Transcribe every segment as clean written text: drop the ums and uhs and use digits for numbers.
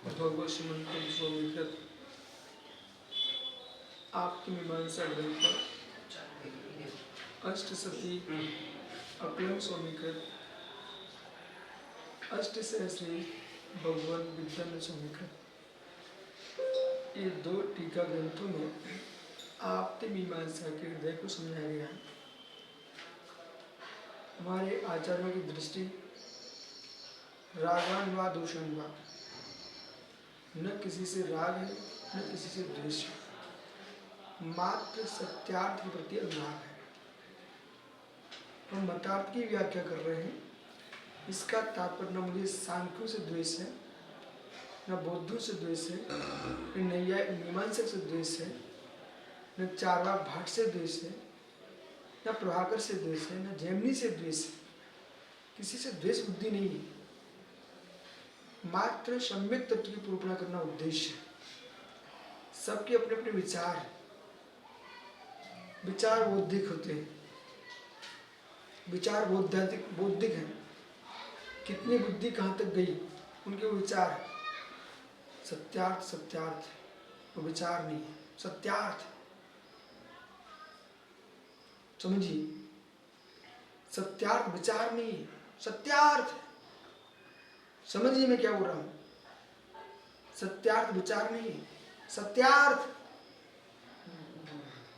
भगवत श्रीमंत स्वामी आपकी मीमांसा ग्रंथ पर अष्टसती अपलम स्वामीकृत अष्ट सहस्री भगवान विद्यानंद स्वामीकृत ये दो टीका ग्रंथों में आपकी मीमांसा के हृदय को समझाया गया है। हमारे आचार्यों की दृष्टि रागान व दूषण व न किसी से राग है न किसी से द्वेष है, मात्र सत्यार्थ के प्रति अनुराग है। हम मतार्थ की व्याख्या कर रहे हैं। इसका तात्पर्य न मुझे सांख्यों से द्वेष है, न बौद्धों से द्वेष है, न नैयायिक मीमांसक से द्वेष है, न चारवाक भाट से द्वेष है, न प्रभाकर से द्वेष है, न जैमिनी से द्वेष है। किसी से द्वेष बुद्धि नहीं है, मात्र सम्यक तत्व की पूर्णता करना उद्देश्य है। सबके अपने अपने विचार बौद्धिक होते हैं, विचार बौद्धिक हैं। कितनी बुद्धि कहाँ तक गई उनके विचार। सत्यार्थ वो विचार नहीं है, सत्यार्थ समझिए। सत्यार्थ विचार नहीं है, सत्यार्थ समझिए मैं क्या बोल रहा हूं। सत्यार्थ विचार नहीं है, सत्यार्थ।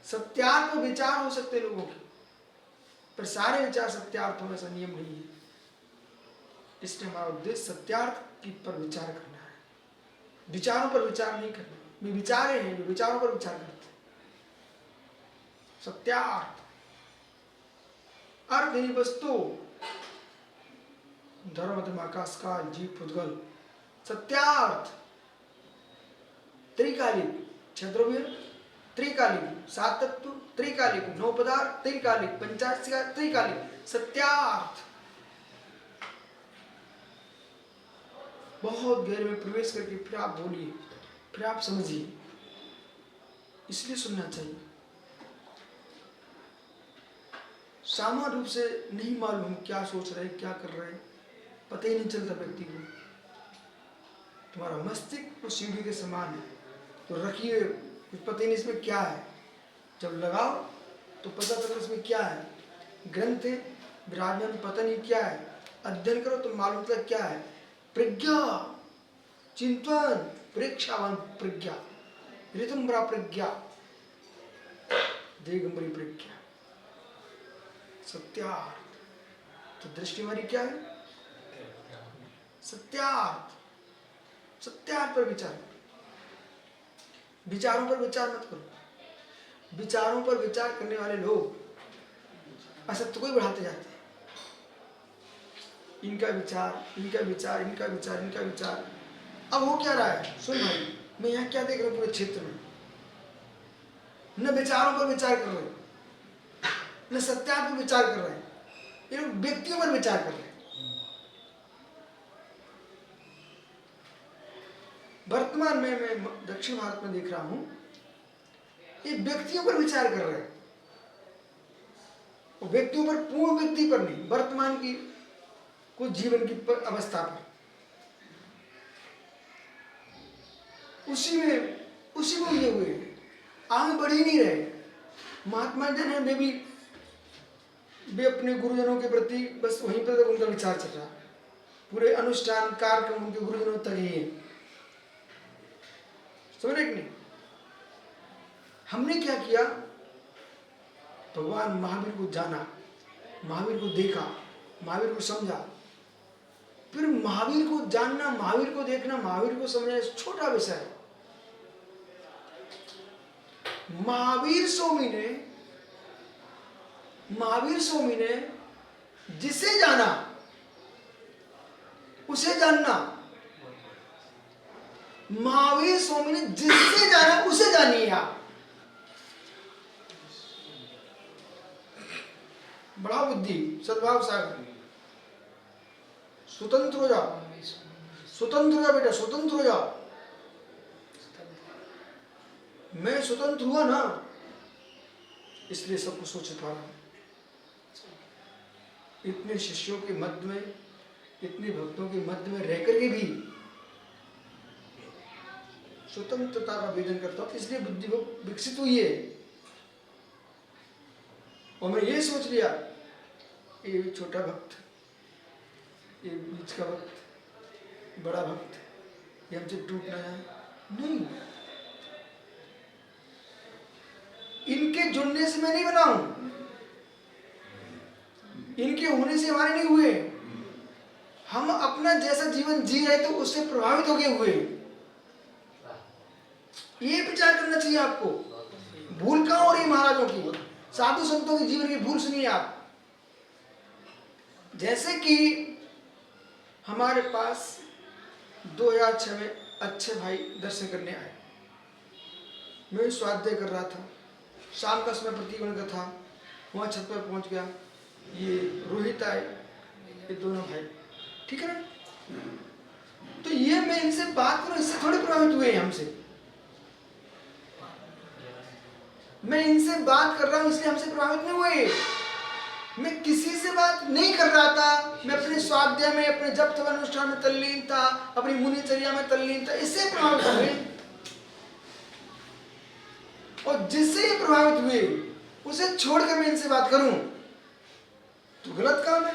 सत्यार्थ में विचार हो सकते लोगों के, पर सारे विचार सत्यार्थ होने ऐसा नियम नहीं है। इसलिए हमारा उद्देश्य सत्यार्थ की पर विचार करना है, विचारों पर विचार नहीं करना। वे विचारे हैं जो विचारों पर विचार करते हैं। सत्यार्थ अर्थ ही वस्तु, धर्म धर्म आकाश काल जीव पुद्गल। सत्यार्थ त्रिकालिक, क्षद्रव्य त्रिकालिक, सात तत्व त्रिकालिक, नौ पदार्थ त्रिकालिक, पंचाशिका त्रिकालिक। सत्यार्थ बहुत गहरे में प्रवेश करके फिर आप बोलिए, फिर आप समझिए। इसलिए सुनना चाहिए। सामान्य रूप से नहीं मालूम क्या सोच रहे, क्या कर रहे, पता ही नहीं चलता व्यक्ति को। तुम्हारा मस्तिष्क तो सीढ़ी के समान है, तो रखिए, कुछ पता ही नहीं इसमें क्या है। जब लगाओ तो पता चलता इसमें क्या है। ग्रंथ है विराजमान, पता नहीं क्या है। अध्ययन करो तो मालूम चलता क्या है। प्रज्ञा, चिंतन, प्रेक्षावान प्रज्ञा, ऋतंबरा प्रज्ञा, दिगंबरी प्रज्ञा। सत्यार्थ तो दृष्टि हमारी क्या है? सत्यार्थ। सत्यार्थ पर विचार, विचारों पर विचार मत करो। विचारों पर विचार करने वाले लोग असत्य को ही बढ़ाते जाते हैं। इनका विचार, इनका विचार, इनका विचार, इनका विचार। अब हो क्या रहा है? सुन भाई, मैं यहाँ क्या देख रहा हूँ पूरे क्षेत्र में, न विचारों पर विचार कर रहे हैं, न सत्यार्थ पर विचार कर रहे हैं, ये लोग व्यक्तियों पर विचार कर रहे हैं। वर्तमान में मैं दक्षिण भारत में देख रहा हूं, ये व्यक्तियों पर विचार कर रहे हैं, वो व्यक्तियों पर, पूर्ण व्यक्ति पर नहीं, वर्तमान की कुछ जीवन की अवस्था पर। उसी में उलझे हुए हैं, आगे बढ़ ही नहीं रहे। महात्मा जन है, वे अपने गुरुजनों के प्रति बस वहीं पर तक उनका विचार चल रहा है। पूरे अनुष्ठान कार्यक्रम उनके गुरुजनों तक ही है। समझ रहे कि नहीं? हमने क्या किया? भगवान महावीर को जाना, महावीर को देखा, महावीर को समझा। फिर महावीर को जानना, महावीर को देखना, महावीर को समझना छोटा विषय है। महावीर स्वामी ने जिसे जाना उसे जानना, महावीर स्वामी ने जिससे जाना उसे जानिए आप। बड़ा बुद्धि, सद्भाव सागर, स्वतंत्र हो जाओ, स्वतंत्र हो जाओ बेटा, स्वतंत्र हो जाओ। मैं स्वतंत्र हुआ ना, इसलिए सब कुछ सोच पा रहा हूं। इतने शिष्यों के मध्य में, इतने भक्तों के मध्य में रह करके भी स्वतंत्रता का वेदन करता हूं, इसलिए बुद्धि विकसित हुई है। और मैं ये सोच लिया, ये छोटा भक्त, ये बीच का भक्त, बड़ा भक्त, ये हमसे टूट ना जाए। नहीं, इनके जुड़ने से मैं नहीं बना हूं, इनके होने से हमारे नहीं हुए। हम अपना जैसा जीवन जी रहे तो उससे प्रभावित हो गए हुए। ये विचार करना चाहिए आपको। भूल कहां हो रही महाराजों की, साधु संतों के जीवन की भूल सुनिए आप। जैसे कि हमारे पास 2006 में अच्छे भाई दर्शन करने आए। मैं स्वाध्याय कर रहा था, शाम का समय प्रतिगुण का था। वहां छत पर पहुंच गया, ये रोहित आए, ये दोनों भाई, ठीक है ना। तो ये मैं इनसे बात करूं, इससे थोड़े प्रभावित हुए हैं हमसे। मैं इनसे बात कर रहा हूं इसलिए हमसे प्रभावित नहीं हुए। मैं किसी से बात नहीं कर रहा था, मैं अपने स्वाध्याय में, अपने जप तप अनुष्ठान में तल्लीन था, अपनी मुनिचर्या में तल्लीन था, इससे प्रभावित हुए। और जिससे ये प्रभावित हुए उसे छोड़कर मैं इनसे बात करूं तो गलत काम है।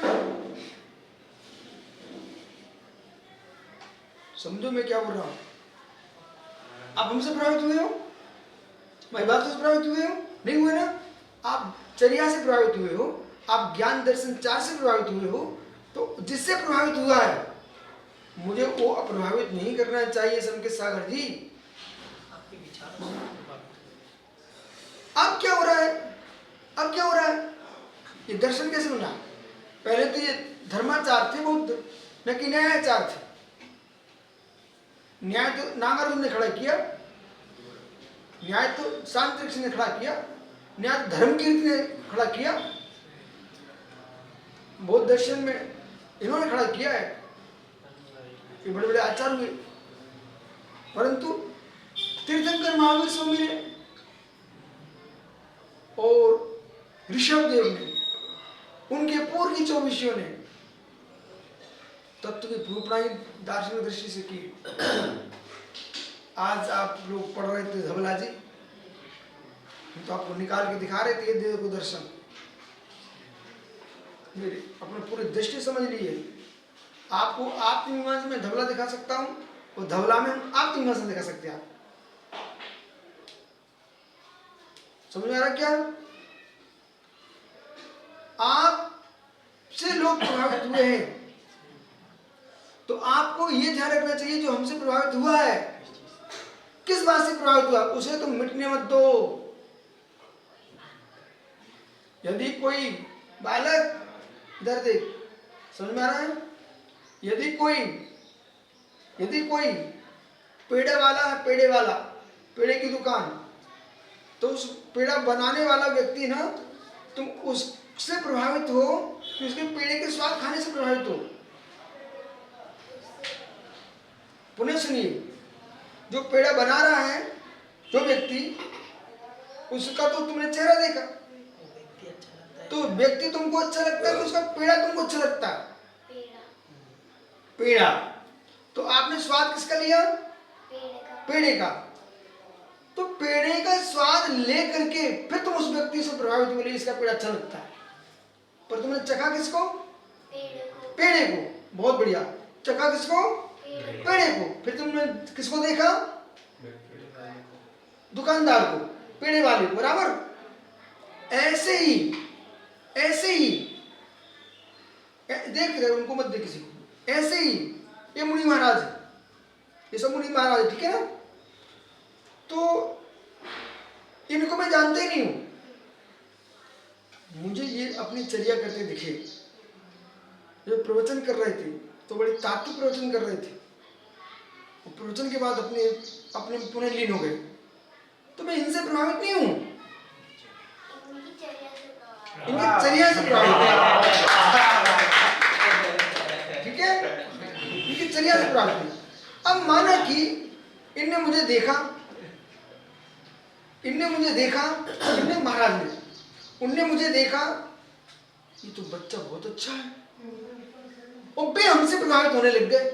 समझो मैं क्या बोल रहा हूं। आप हमसे प्रभावित हुए हो, मेरी बात से प्रभावित हुए हो? नहीं हुए ना। आप चर्या से प्रभावित हुए हो, आप ज्ञान दर्शन चार से प्रभावित हुए हो। तो जिससे प्रभावित हुआ है मुझे वो अप्रभावित नहीं करना चाहिए। संकेत सागर जी, अब क्या हो रहा है? अब क्या हो रहा है? ये दर्शन कैसे बना? पहले तो ये धर्माचार थे बौद्ध, न कि न्यायाचार थे। न्याय तो नागार्जुन ने खड़ा किया, न्याय तो शांति ने खड़ा किया, न्याय तो धर्मकीर्ति ने खड़ा किया। बौद्ध दर्शन में इन्होंने खड़ा किया है, ये बड़े बड़े आचार्य हुए। परंतु तीर्थंकर महावीर स्वामी ने और ऋषभ देव ने, उनके पूर्व की 24 ने तत्व की भूपणाई दार्शनिक दृष्टि से की। आज आप लोग पढ़ रहे थे धवला जी, हम तो आपको निकाल के दिखा रहे थे, ये देखो दर्शन। मेरी अपने पूरी दृष्टि समझ ली है। आपको आप मीमांसा में धवला दिखा सकता हूं, और धवला में आप मीमांसा दिखा सकते हैं। समझ में आ रहा क्या? आप से लोग प्रभावित हुए हैं तो आपको ये ध्यान रखना चाहिए जो हमसे प्रभावित हुआ है किस बात से प्रभावित हुआ, उसे तो मिटने मत दो। यदि कोई बालक, इधर देख, समझ में आ रहा है? यदि कोई पेड़े वाला है, पेड़े की दुकान, तो उस पेड़ा बनाने वाला व्यक्ति ना, तुम उससे प्रभावित हो कि उसके पेड़े के स्वाद खाने से प्रभावित हो। पुनः सुनिए, जो पेड़ा बना रहा है जो व्यक्ति, उसका तो तुमने चेहरा देखा, तो व्यक्ति तुमको अच्छा लगता है, तो उसका पेड़ा तुमको अच्छा लगता है, पेड़ा। तो आपने स्वाद किसका लिया? पेड़े का। तो पेड़े का स्वाद ले करके फिर तुम उस व्यक्ति से प्रभावित हुए, इसका पेड़ा अच्छा लगता है, पर तुमने चखा किसको? पेड़े को। बहुत बढ़िया। चखा किसको? पेड़े को। फिर तुमने किसको देखा? दुकानदार को, पेड़े वाले को, बराबर। ऐसे ही देख रहे, उनको मत देख किसी को। ऐसे ही ये मुनि महाराज है, ये सब मुनि महाराज है, ठीक है ना? तो इनको मैं जानते ही नहीं हूं, मुझे ये अपनी चर्या करते दिखे। जब प्रवचन कर रहे थे तो बड़े तात्विक प्रवचन कर रहे थे, और प्रवचन के बाद अपने पुनः लीन हो गए। तो मैं इनसे प्रभावित नहीं हूं, इनकी चर्या से प्रभावित, ठीक है? इनकी चर्या से प्रभावित। अब माना कि इनने मुझे देखा, इनने महाराज ने, उनने मुझे देखा, ये तो बच्चा बहुत अच्छा है, और वे हमसे प्रभावित होने लग गए।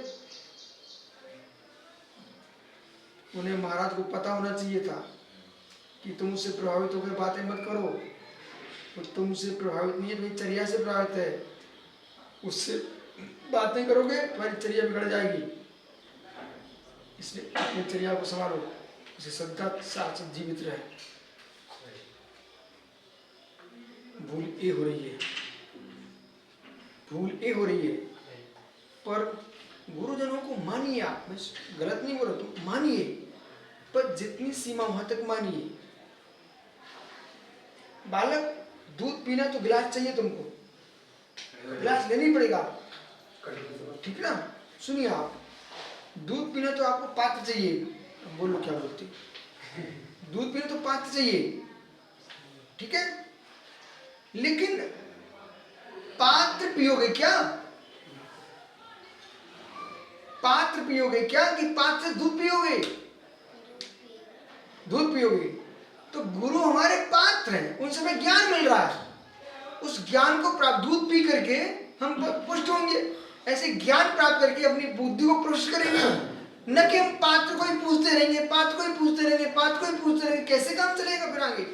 उन्हें महाराज को पता होना चाहिए था कि तुम उससे प्रभावित होकर बातें मत करो, तो तुमसे प्रभावित नहीं है, तुम्हारी चर्या से प्रभावित है। उससे बातें करोगे तुम्हारी चर्या बिगड़ जाएगी, इसलिए अपनी चर्या को संभालो, उसे श्रद्धा साथ जीवित रहे। भूल ये हो रही है, पर गुरुजनों को मानिए। आप, मैं गलत नहीं बोल रहा, तुम मानिए, पर जितनी सीमा वहां तक मानिए। बालक दूध पीना तो गिलास चाहिए तुमको, गिलास लेनी पड़ेगा, ठीक ना? सुनिए, आप दूध पीना तो आपको पात्र चाहिए। बोलो क्या बोलते? दूध पीना तो पात्र चाहिए, ठीक है? लेकिन पात्र पियोगे क्या? पात्र पियोगे क्या कि पात्र से दूध पियोगे? दूध पियोगे। तो गुरु हमारे पात्र हैं, उनसे हमें ज्ञान मिल रहा है, उस ज्ञान को प्राप्त, दूध पी करके हम पुष्ट होंगे। ऐसे ज्ञान प्राप्त करके अपनी बुद्धि को पुष्ट करेंगे, न कि हम पात्र को ही पूछते रहेंगे, पात्र को ही पूछते रहेंगे, पात्र को ही पूछते रहेंगे। कैसे काम चलेगा फिर आगे?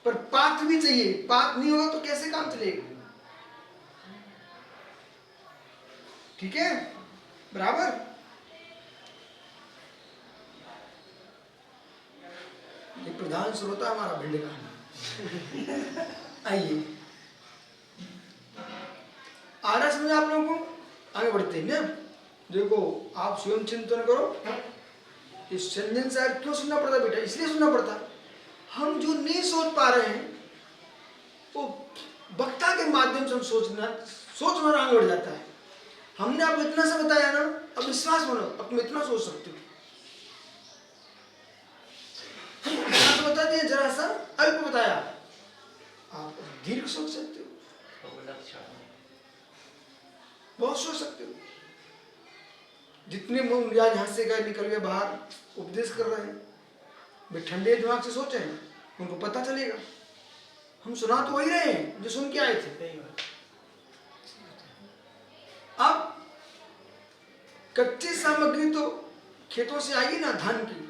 पर पात्र भी चाहिए, पात्र नहीं होगा तो कैसे काम चलेगा? ठीक है, बराबर। ये प्रधान श्रोता हमारा भिंड का। आइए, आ रहा समझ आप लोगों को? आगे बढ़ते हैं ना। देखो, आप स्वयं चिंतन करो, इस संजन साहब क्यों सुनना पड़ता बेटा? इसलिए सुनना पड़ता, हम जो नहीं सोच पा रहे हैं वो वक्ता के माध्यम से हम सोच हमारा आगे बढ़ जाता है। हमने आपको इतना सा बताया ना, अब विश्वास बनो, अब तुम इतना सोच सकते हो। हम बता दिए, जरा सा अल्प बताया, आप दीर्घ सोच सकते हो, बहुत सोच सकते हो। जितने मुंह यहाँ से गए निकल गए बाहर, उपदेश कर रहे हैं, वे ठंडे दिमाग से सोचे हैं, उनको पता चलेगा। हम सुना तो वही रहे हैं जो सुन के आए थे। अब कच्ची सामग्री तो खेतों से आएगी ना, धान की।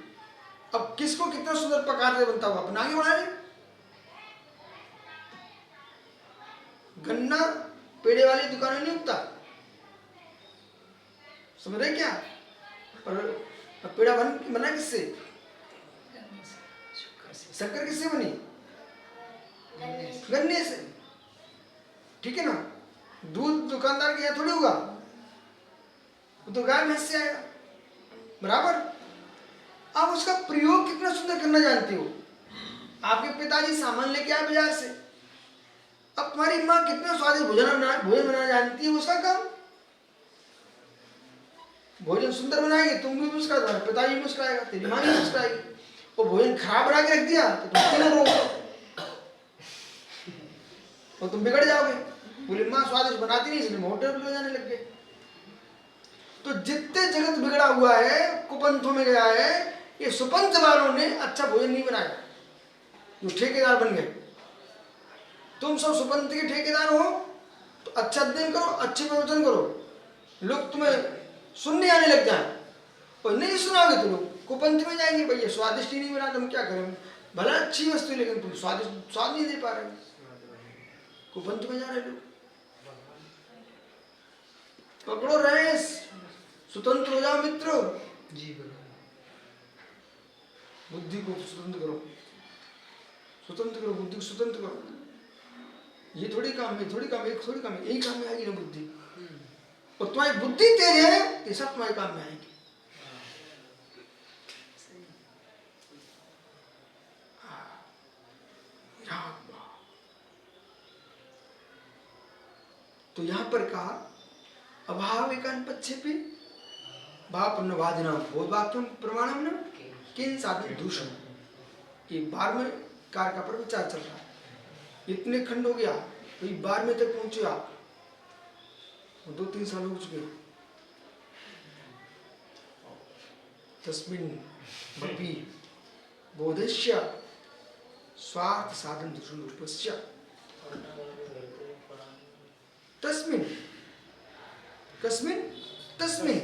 अब किसको कितना सुंदर पका दे बनता हुआ अपना आगे बढ़ा ले। गन्ना पेड़े वाली दुकान में नहीं उगता, समझ रहे क्या? और पेड़ा बना किससे? शक्कर किससे बनी? गन्ने से, ठीक है ना? दूध दुकानदार के यहाँ थोड़ी होगा, वो तो गाय भैंस से आएगा, बराबर। आप उसका प्रयोग कितना सुंदर करना जानते हो। आपके पिताजी सामान लेके आए बाजार से, अब तुम्हारी माँ कितना स्वादिष्ट भोजन बनाना जानती है, उसका काम। भोजन सुंदर बनाएगी, तुम भी मुस्कुरा, तुम्हारा पिताजी मुस्कुराएगा, तेरी माँ भी मुस्कुराएगी। और भोजन खराब बना के रख दिया तो तुम क्यों रोगे, और तुम बिगड़ जाओगे। बोले माँ स्वादिष्ट बनाती नहीं, इसलिए मोटे हो जाने लग गए। तो जितने जगत बिगड़ा हुआ है, कुपंथों में गया है, ये सुपंथ वालों ने अच्छा भोजन नहीं बनाया, जो ठेकेदार बन गए। तुम सब सुपंथ के ठेकेदार हो तो अच्छा अध्ययन करो, अच्छे प्रवचन करो, लोग तुम्हें सुनने आने लग जाए। और नहीं सुनाओगे तो लोग कुपंथ में जाएंगे, भैया स्वादिष्ट ही नहीं बना, तुम क्या करें, भला अच्छी वस्तु लेकिन तुम स्वादिष्ट स्वाद नहीं दे पा रहे, कुपंथ में जा रहे लोग। पकड़ो रेस, स्वतंत्र हो जाओ मित्रों, बुद्धि को स्वतंत्र करो, स्वतंत्र करो, बुद्धि को स्वतंत्र करो। ये थोड़ी काम है, थोड़ी काम है, थोड़ी काम है, यही काम में आएगी ना बुद्धि। और तुम्हारी बुद्धि तेज है, ये सब तुम्हारे काम में आएगी। तो यहां पर कहा अभाव एकांत पक्षेपि भावपन्न वादिना बोधवाक्यम प्रमाणम न किन साधन दूषण। एक बार में कार पर विचार चल रहा है, इतने खंड हो गया, तो एक बार में तक पहुंचे आप, 2-3 साल हो चुके। तस्मिन् मपि बोधस्य स्वार्थ साधन दूषण रूपस्य तस्मिन् कस्मिन् तस्मिन्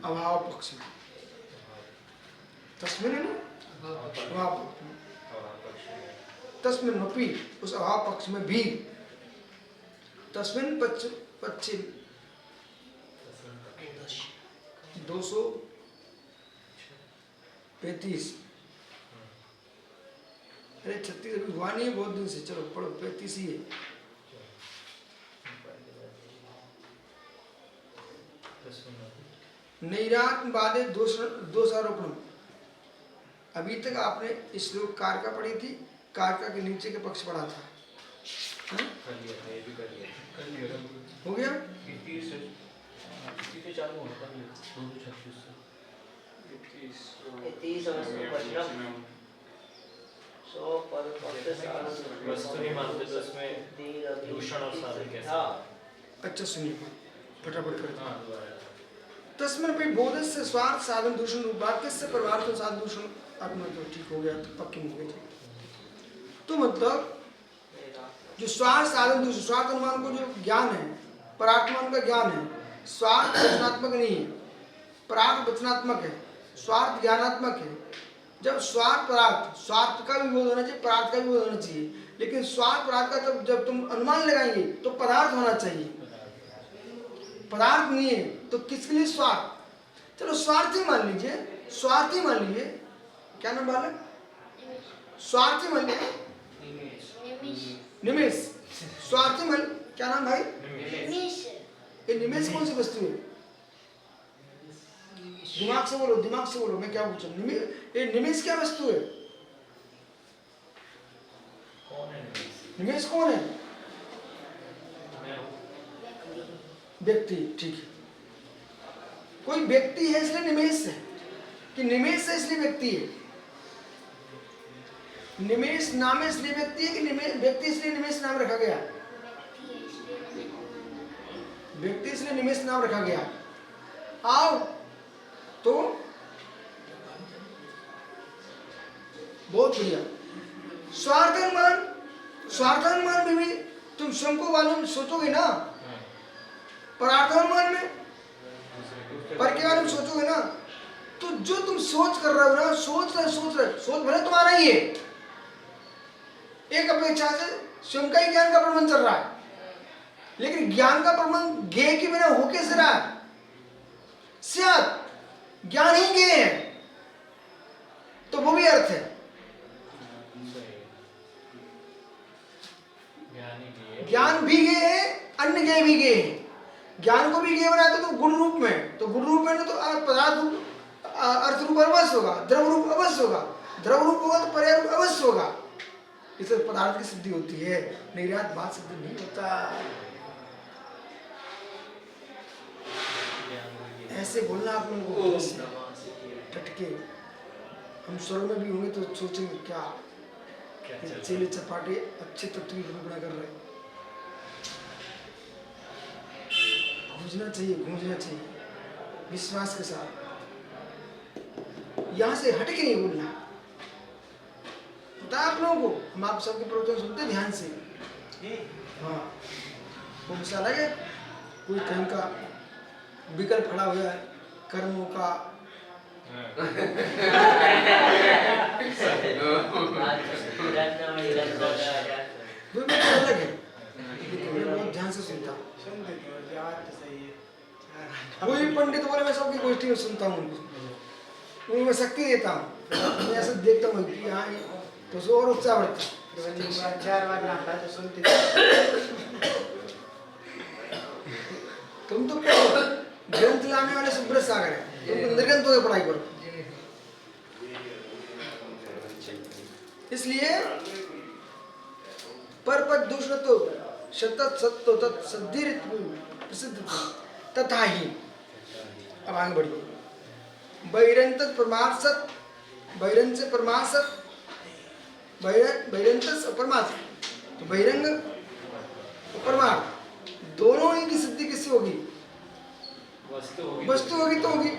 अभाव पक्ष में, तस्मिन् है ना अभाव, तस्मिन् मपि उस अभाव पक्ष में भी, तस्मिन् पश्चिम 235। अरे 36 अभी हुआ नहीं है बहुत दिन से, चलो पढ़ो 35 ही है। नैरात्मवादे दोषारोपण। अभी तक आपने इस श्लोक कारका पढ़ी थी, कारका के नीचे के पक्ष पढ़ा था, हो गया। अच्छा सुनिए फटाफट करते। तस्मिन् अपि बोधस्य स्वार्थ साधन दूषण वाक्यस्य परमार्थ साधन दूषण। अब मतलब ठीक हो गया, तो पक्की हो गई। तो मतलब जो स्वार्थ साधन दूषण, स्वार्थ अनुमान को जो ज्ञान है, परार्थमान का ज्ञान है, स्वार्थ वचनात्मक नहीं है, परार्थ वचनात्मक है, स्वार्थ ज्ञानात्मक है। जब स्वार्थ परार्थ, स्वार्थ का भी बोध होना चाहिए, परार्थ का भी बोध होना चाहिए, लेकिन स्वार्थ परार्थ का तब जब तुम अनुमान लगाएंगे तो पदार्थ होना चाहिए, पदार्थ नहीं है तो किसके लिए स्वार्थ। चलो स्वार्थी मान लीजिए, स्वार्थी मान लीजिए, क्या नाम बालक, स्वार्थी मान लीजिए, निमेश, स्वार्थी मान, क्या नाम भाई, ये निमेश कौन सी वस्तु है, दिमाग से बोलो, दिमाग से बोलो, मैं क्या पूछूं, ये निमेश क्या वस्तु है, निमेश कौन है, व्यक्ति, ठीक है, कोई व्यक्ति है इसलिए निमेश है, कि निमेश है इसलिए व्यक्ति है, निमेश नाम है इसलिए व्यक्ति है, कि निमेश व्यक्ति इसलिए निमेश नाम रखा गया, व्यक्ति इसलिए निमेश नाम रखा गया। आओ तो बहुत बढ़िया। स्वार्थानुमान, स्वार्थानुमान में भी तुम स्वयं को वाले सोचोगे ना, परार्थानुमान में पर के बारे में सोचोगे ना, तो जो तुम सोच कर रहे हो ना, सोच भले तुम्हारा ही है, एक अपेक्षा से स्वयं का ही ज्ञान का प्रमाण चल रहा है, लेकिन ज्ञान का प्रमाण ज्ञेय के बिना हो कैसे रहा है, शायद ज्ञान ही ज्ञेय है, तो वो भी अर्थ है, ज्ञान भी ज्ञेय है, अन्य ज्ञेय भी ज्ञेय है। ज्ञान को भी ज्ञेय बनाया तो गुण रूप में, तो गुण रूप में तो पदार्थ रूप, अर्थ रूप अवश्य होगा, द्रव रूप अवश्य होगा, द्रव रूप होगा तो पर्याय रूप अवश्य होगा, इससे पदार्थ की सिद्धि होती है, निर्यात बात सिद्धि नहीं होता। ऐसे बोलना आप लोगों को टटके, हम स्वर्ग में भी होंगे तो सोचेंगे क्या चेले चपाटे अच्छे तत्व की निरूपण कर रहे हैं। गूंजना चाहिए, गूंजना चाहिए विश्वास के साथ। यहाँ से हट के नहीं बोलना है। पता है आप लोगों को, हम आप सबके प्रवचन सुनते हैं ध्यान से। हाँ, वो मिसाल है कोई कहीं का विकल्प खड़ा हुआ है कर्मों का, वो भी अलग है, मैं बहुत ध्यान से सुनता हूँ। कोई पंडित बोले मैं सबकी गोष्ठी में सुनता हूँ, उनको मैं शक्ति देता हूँ, मैं ऐसे देखता हूँ कि हाँ तो सो और उत्साह बढ़ता है। 4 बार नाम तो सुनते तुम तो ग्रंथ लाने वाले सुब्रत सागर है, तुम निर्ग्रंथों की पढ़ाई करो। इसलिए परपद दूसरा तो शतत सत्तो तत् सद्धिरित प्रसिद्ध तथा ही। अब आगे बढ़िए। बहिरंत परमार्थ, बहिरंग से परमार्थ, बहिरंत परमार्थ, तो बहिरंग और परमार्थ दोनों ही की सिद्धि किससे होगी? वस्तु होगी तो होगी।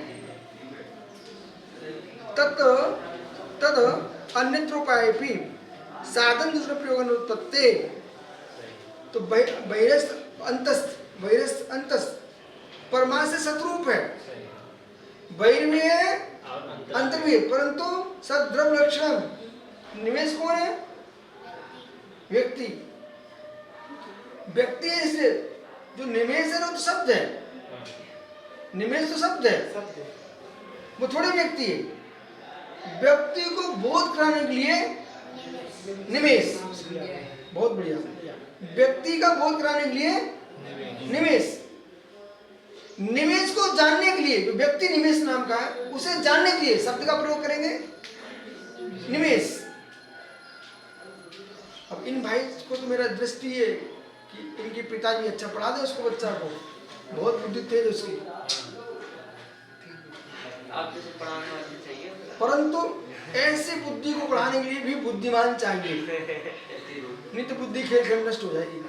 तद अन्यत्रोपाय भी साधन दूसरा प्रयोग उत्पत्ति, तो बहिरस्थ अंतस्थ परमा से सतरूप है, बहिर में है अंतर भी है, परंतु सद्रव लक्षण। निवेश कौन है? व्यक्ति। व्यक्ति है, इसलिए जो निवेश है वो तो शब्द है, निवेश तो शब्द है, वो थोड़ी व्यक्ति है। व्यक्ति को बोध कराने के लिए निवेश, बहुत बढ़िया। व्यक्ति का बोध कराने के लिए निवेश, निवेश को जानने के लिए, व्यक्ति निवेश नाम का है, उसे जानने के लिए शब्द का प्रयोग करेंगे निवेश। अब इन भाई को तो मेरा दृष्टि है कि इनके पिताजी अच्छा पढ़ा दे उसको, बच्चा को बहुत बुद्धि तेज उसकी, परंतु ऐसे बुद्धि को बढ़ाने के लिए भी बुद्धिमान चाहिए, नहीं तो बुद्धि खेल खेल नष्ट हो जाएगी।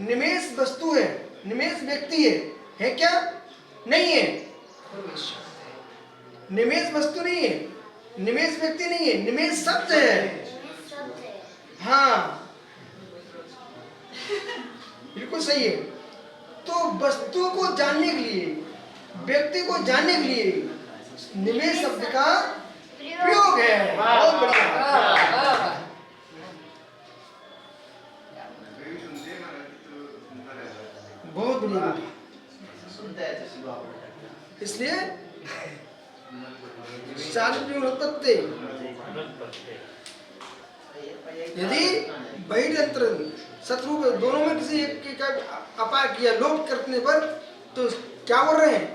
निमेष वस्तु है, निमेष व्यक्ति है क्या? नहीं है। निमेष वस्तु नहीं है, निमेष व्यक्ति नहीं है, निमेष शब्द है। हाँ बिल्कुल सही है। तो वस्तु को जानने के लिए, व्यक्ति को जानने के लिए निमेष शब्द का प्रयोग है। बहुत बढ़िया, बहुत बढ़िया। इसलिए उत्पत्ति, यदि बहिर्यंत्र शत्रु दोनों में किसी एक का अपाय किया, लोप करने पर, तो क्या बोल रहे हैं?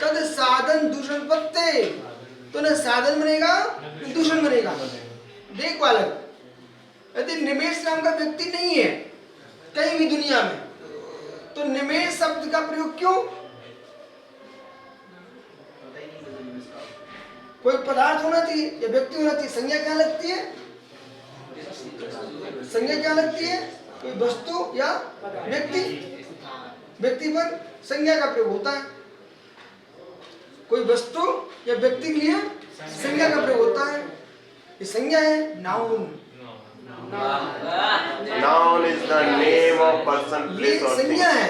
तद साधन दूषण पत्ते, तो न साधन बनेगा न दूषण बनेगा। देख बालक, यदि निमेष नाम का व्यक्ति नहीं है कहीं भी दुनिया में, तो निमेष शब्द का प्रयोग क्यों? कोई पदार्थ होना चाहिए या व्यक्ति होना चाहिए। संज्ञा क्या लगती है? संज्ञा क्या लगती है? कोई वस्तु या व्यक्ति, व्यक्ति पर संज्ञा का प्रयोग होता है। कोई वस्तु या व्यक्ति के लिए संज्ञा का प्रयोग होता है, ये संज्ञा है noun. Noun is the name of person, place or thing. संज्ञा है,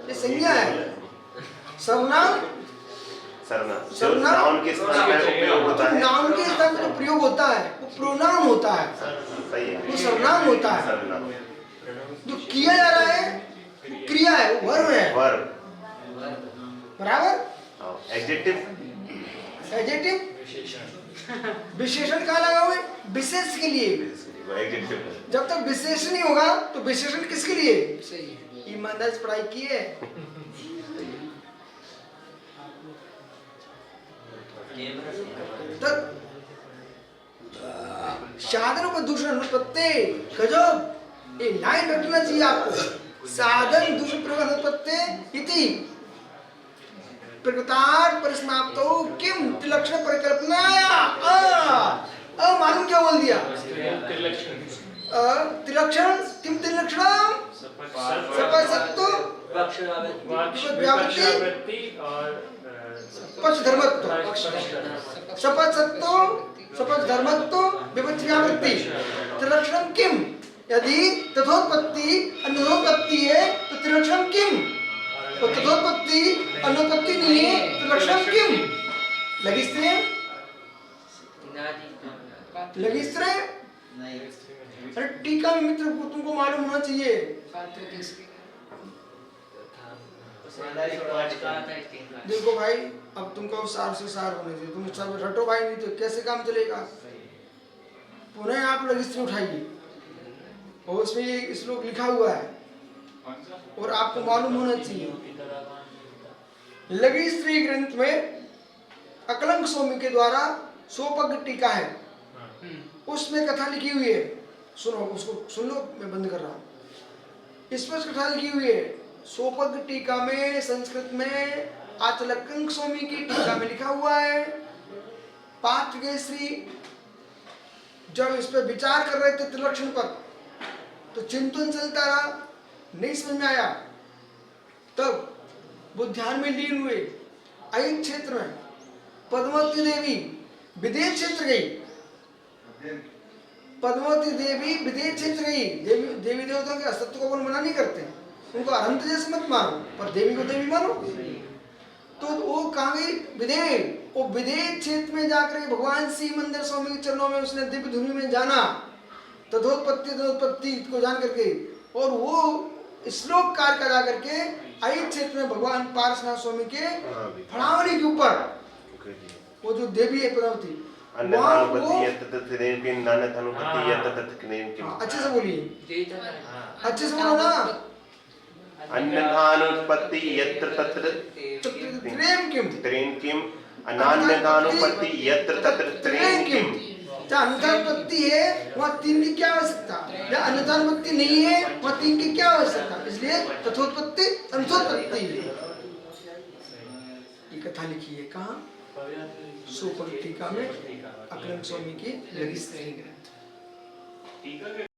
ये संज्ञा है। सर्वनाम, सर्वनाम नाउन के स्थान पर उपयोग होता है, नाउन के स्थान पर प्रयोग होता है, वो प्रोनाउन होता है, सही है, वो सर्वनाम होता है। सर्वनाम। जो किया जा रहा है क्रिया है, वो वर्ब है, वर्ब बराबर। एडजेक्टिव, एडजेक्टिव विशेषण कहाँ लगा हुआ है? विशेष के लिए। एडजेक्टिव जब तक विशेषण नहीं होगा तो विशेषण किसके लिए? ईमानदारी से पढ़ाई की है। साधन पर दूषण उत्पत्ति, गजब, ये लाइन रखना चाहिए आपको। साधन दूषण प्रयोग उत्पत्ति इति प्रकृतार्थ परिसमाप्तो किम त्रिलक्षण परिकल्पनाया। मालूम क्या बोल दिया? त्रिलक्षण किम त्रिलक्षणम सपसत्तो व्यावृत्ति पक्ष धर्मत्व, शपथ सत्तो शपथ धर्मत्व विपक्ष व्यावृत्ति त्रिलक्षणम किम, यदि तथोत्पत्ति अनुत्पत्ति है तो त्रिलक्षणम किम, और तथोत्पत्ति अनुत्पत्ति नहीं है तो त्रिलक्षणम किम। लगी स्त्रीय अरे टीका में मित्र को तुमको मालूम होना चाहिए। देखो भाई, अब तुमको सार से सार होने चाहिए, तुम सब रटो भाई, नहीं तो कैसे काम चलेगा। पुनः आप लगी स्त्री उठाइए और उसमें ये श्लोक लिखा हुआ है और आपको मालूम होना चाहिए। लगी स्त्री ग्रंथ में अकलंक स्वामी के द्वारा सोपग टीका है, उसमें कथा लिखी हुई है। सुनो, उसको सुन लो, मैं बंद कर रहा हूं। इसमें कथा लिखी हुई है सोपग टीका में, संस्कृत में आचलकंक स्वामी की टीका में लिखा हुआ है। पात्रकेसरी जब इस पर विचार कर रहे थे त्रिलक्षण पर, तो चिंतन चलता रहा, नहीं समझ में आया, तब वो ध्यान में लीन हुए। अयन क्षेत्र में पद्मावती देवी विदेश क्षेत्र गई, पद्मावती देवी विदेश क्षेत्र गई। देवी देवताओं के अस्तित्व को मना नहीं करते, उनको अनंत जैसे मत मानो, पर देवी को देवी मानो। तो वो कहाँ गई? विदेश। वो विदेश क्षेत्र में जाकर भगवान शिव मंदिर स्वामी के चरणों में उसने दिव्य धुनी में जाना, तथोत्पत्ति को जान करके, और वो श्लोक कार करा करके अयन क्षेत्र में भगवान पार्श्वनाथ स्वामी के फड़ावनी के ऊपर वो जो देवी है पद्मावती, अच्छे से बोलिए, अच्छे से बोलो ना। अन्यथानुपत्ति यत्र तत्र त्रीन् किम, अनान्यथानुपत्ति यत्र तत्र त्रीन् किम। जहाँ अनुत्पत्ति है वहाँ तीन की क्या आवश्यकता, जहाँ अनुत्पत्ति नहीं है वहाँ तीन की क्या आवश्यकता। इसलिए तथोत्पत्ति अनुत्पत्ति ये कथा लिखी है कहाँ? सोपग टीका में अकलंक स्वामी की लगी स्त्री ग्रंथ।